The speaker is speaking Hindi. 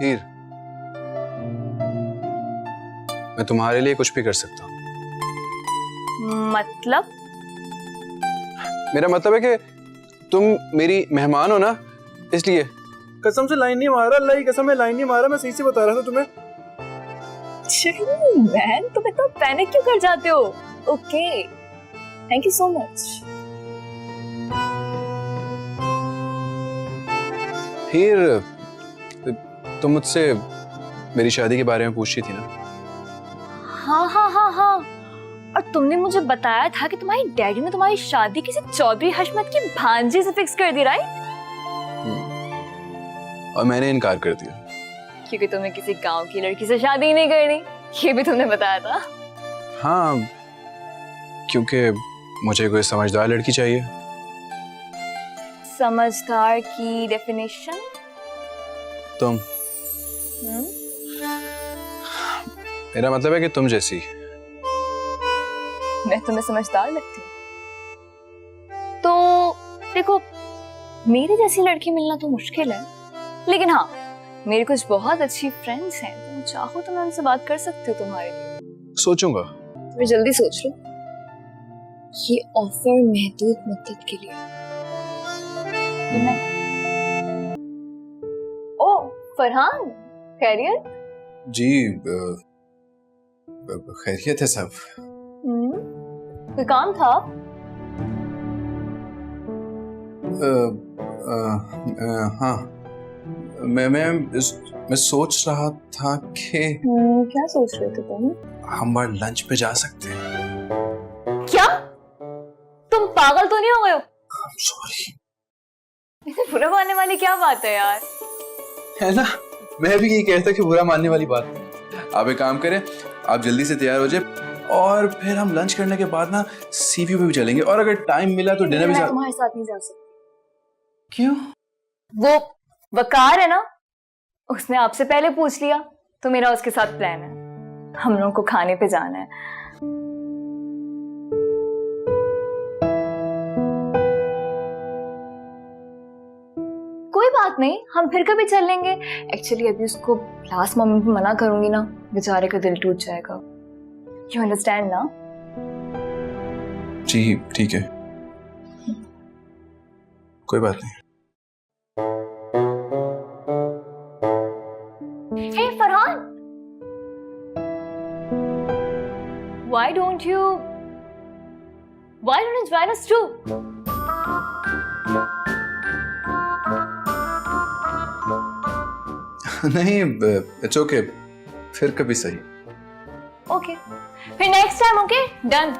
हीर, मैं तुम्हारे लिए कुछ भी कर सकता हूँ। मतलब? मेरा मतलब है कि तुम मेरी मेहमान हो ना, इसलिए। कसम से लाइन नहीं मारा, अल्लाह की कसम है लाइन नहीं मारा, मैं सही से बता रहा था तुम्हें। मैन, तुम इतना पैनिक क्यों कर जाते हो? Okay, thank you so much. Heer, तुम मुझसे मेरी शादी के बारे में पूछी थी ना? हाँ। और तुमने मुझे बताया था कि तुम्हारी डैडी ने तुम्हारी शादी किसी चौधरी हशमत की भांजी से फिक्स कर दी, राइट? और मैंने इनकार कर दिया। क्योंकि तुम्हें किसी गांव की लड़की से शादी नहीं करनी, ये भी तुमने बताया था। हाँ, क्योंकि मुझे कोई समझदार लड़की चाहिए। समझदार की डेफिनेशन? तुम। मेरा मतलब है कि तुम जैसी। मैं तुम्हें समझदार लगती हूँ? तो देखो, मेरी जैसी लड़की मिलना तो मुश्किल है, लेकिन हाँ, मेरे कुछ बहुत अच्छी फ्रेंड्स हैं, तुम चाहो तो मैं उनसे बात कर सकती हूँ तुम्हारे लिए। सोचूंगा। तुम्हें जल्दी सोच लो, ये ऑफर महदूद मुद्दत के लिए। ओ फरहान, खैरियत? जी, खैरियत है सब। कोई काम था? हाँ, मैं सोच रहा था कि क्या सोच रहे थे तुम? हम बार लंच पे जा सकते हैं। क्या? तुम पागल तो नहीं हो गए हो? सॉरी। इसे बुरा मानने वाली क्या बात है यार? है ना, मैं भी यही कहता कि बुरा मानने वाली बात नहीं। आप एक काम करें, आप जल्दी से तैयार हो जाए और फिर हम लंच करने के बाद ना सी व्यू पे भी चलेंगे, और अगर टाइम मिला तो डिनर भी मैं तुम्हारे साथ नहीं जा सकती। क्यों? वो वकार है ना, उसने आपसे पहले पूछ लिया, तो मेरा उसके साथ प्लान है, हम लोगों को खाने पे जाना है। कोई बात नहीं, हम फिर कभी चल लेंगे। एक्चुअली अभी उसको लास्ट मोमेंट में मना करूंगी ना, बेचारे का दिल टूट जाएगा। यू अंडरस्टैंड ना? जी ठीक है, कोई बात नहीं। Hey Farhan, why don't you join us too? नहीं, इट्स ओके, फिर कभी सही। Okay, फिर नेक्स्ट टाइम, ओके, डन।